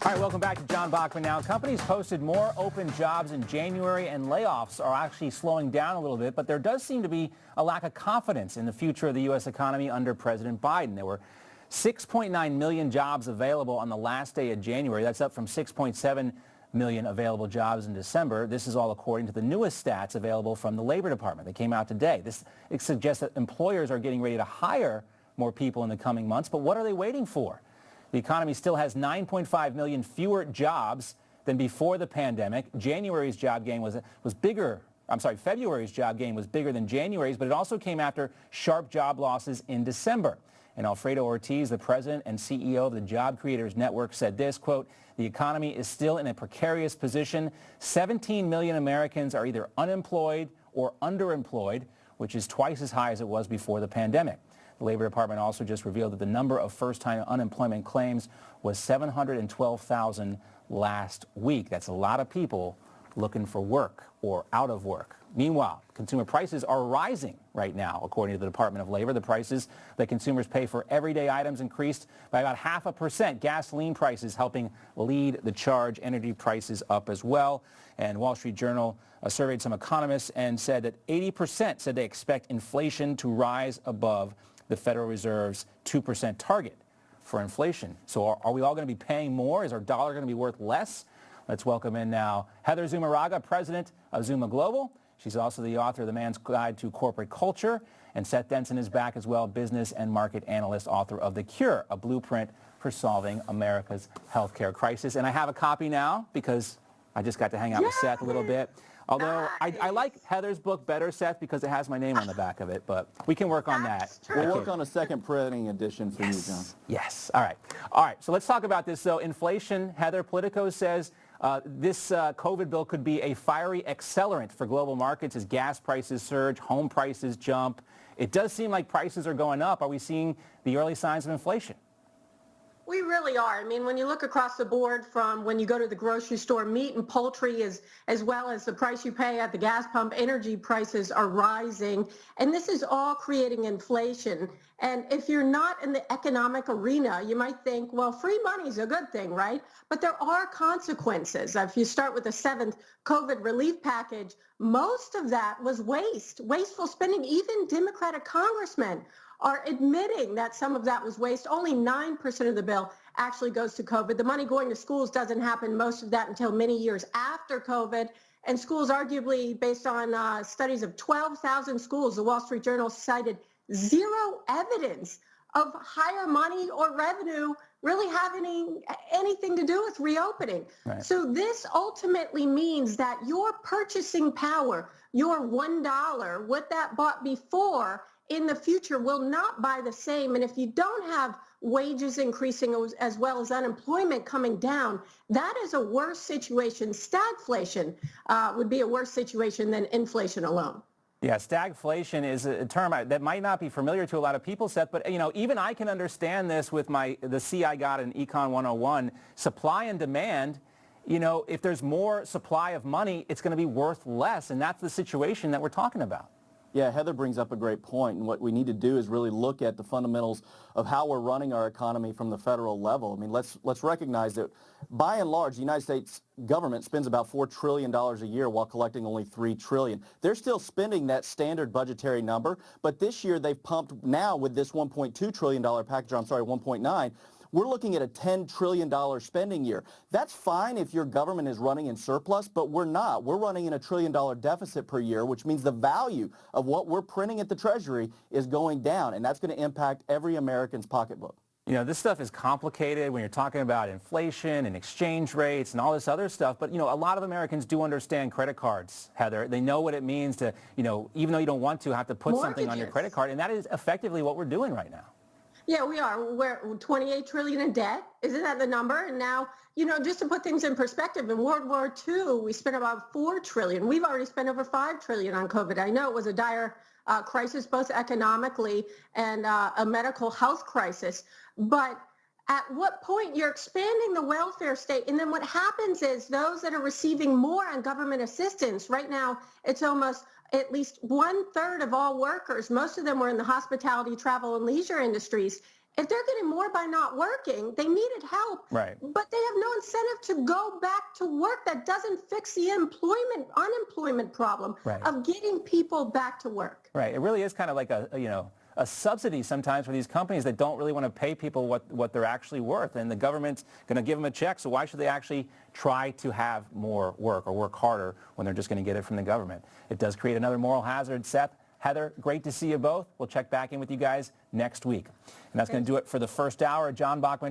All right, welcome back to John Bachman now. Companies posted more open jobs in January, and layoffs are actually slowing down a little bit, but there does seem to be a lack of confidence in the future of the U.S. economy under President Biden. There were 6.9 million jobs available on the last day of January. That's up from 6.7 million available jobs in December. This is all according to the newest stats available from the Labor Department that came out today. It suggests that employers are getting ready to hire more people in the coming months, but what are they waiting for? The economy still has 9.5 million fewer jobs than before the pandemic. February's job gain was bigger than January's, but it also came after sharp job losses in December. And Alfredo Ortiz, the president and CEO of the Job Creators Network, said this, quote, "The economy is still in a precarious position. 17 million Americans are either unemployed or underemployed, which is twice as high as it was before the pandemic." The Labor Department also just revealed that the number of first-time unemployment claims was 712,000 last week. That's a lot of people looking for work or out of work. Meanwhile, consumer prices are rising right now, according to the Department of Labor. The prices that consumers pay for everyday items increased by about 0.5%. Gasoline prices helping lead the charge. Energy prices up as well. And Wall Street Journal surveyed some economists and said that 80% said they expect inflation to rise above the Federal Reserve's 2% target for inflation. So are we all going to be paying more? Is our dollar going to be worth less? Let's welcome in now Heather Zumaraga, president of Zuma Global. She's also the author of The Man's Guide to Corporate Culture. And Seth Denson is back as well, business and market analyst, author of The Cure, a blueprint for solving America's healthcare crisis. And I have a copy now because I just got to hang out with Seth a little bit. Although I like Heather's book better, Seth, because it has my name on the back of it, but we can work on that. We'll work on a second printing edition for you, John. Yes. All right. So let's talk about this, though. Inflation, Heather, Politico says this COVID bill could be a fiery accelerant for global markets as gas prices surge, home prices jump. It does seem like prices are going up. Are we seeing the early signs of inflation? We really are. I mean, when you look across the board from when you go to the grocery store, meat and poultry as well as the price you pay at the gas pump, energy prices are rising. And this is all creating inflation. And if you're not in the economic arena, you might think, well, free money is a good thing, right? But there are consequences. If you start with the 7th COVID relief package, most of that was wasteful spending. Even Democratic congressmen are admitting that some of that was waste. Only 9% of the bill actually goes to COVID. The money going to schools doesn't happen, most of that until many years after COVID. And schools, arguably, based on studies of 12,000 schools, the Wall Street Journal cited zero evidence of higher money or revenue really having anything to do with reopening. Right. So this ultimately means that your purchasing power, your $1, what that bought before, in the future will not buy the same. And if you don't have wages increasing as well as unemployment coming down, that is a worse situation. Stagflation would be a worse situation than inflation alone. Yeah, stagflation is a term that might not be familiar to a lot of people, Seth, but even I can understand this with the C I got in Econ 101. Supply and demand, if there's more supply of money, it's going to be worth less, and that's the situation that we're talking about. Yeah, Heather brings up a great point, and what we need to do is really look at the fundamentals of how we're running our economy from the federal level. I mean, let's recognize that by and large, the United States government spends about $4 trillion a year while collecting only $3 trillion. They're still spending that standard budgetary number, but this year they've pumped now with this $1.2 trillion package, or I'm sorry, 1.9, we're looking at a $10 trillion spending year. That's fine if your government is running in surplus, but we're not. We're running in a $1 trillion deficit per year, which means the value of what we're printing at the Treasury is going down, and that's going to impact every American's pocketbook. This stuff is complicated when you're talking about inflation and exchange rates and all this other stuff. But, a lot of Americans do understand credit cards, Heather. They know what it means to, even though you don't want to, have to put something on your credit card. And that is effectively what we're doing right now. Yeah, we are. We're $28 trillion in debt. Isn't that the number? And now, just to put things in perspective, in World War II, we spent about $4 trillion. We've already spent over $5 trillion on COVID. I know it was a dire crisis, both economically and a medical health crisis. But at what point you're expanding the welfare state, and then what happens is those that are receiving more on government assistance, right now, it's almost at least 1/3 of all workers, most of them were in the hospitality, travel, and leisure industries, if they're getting more by not working, they needed help, Right. but they have no incentive to go back to work. That doesn't fix the unemployment problem Right. of getting people back to work. Right. It really is kind of like a subsidy sometimes for these companies that don't really want to pay people what they're actually worth. And the government's going to give them a check, so why should they actually try to have more work or work harder when they're just going to get it from the government? It does create another moral hazard. Seth, Heather, great to see you both. We'll check back in with you guys next week. And that's going to do it for the first hour. John Bachman.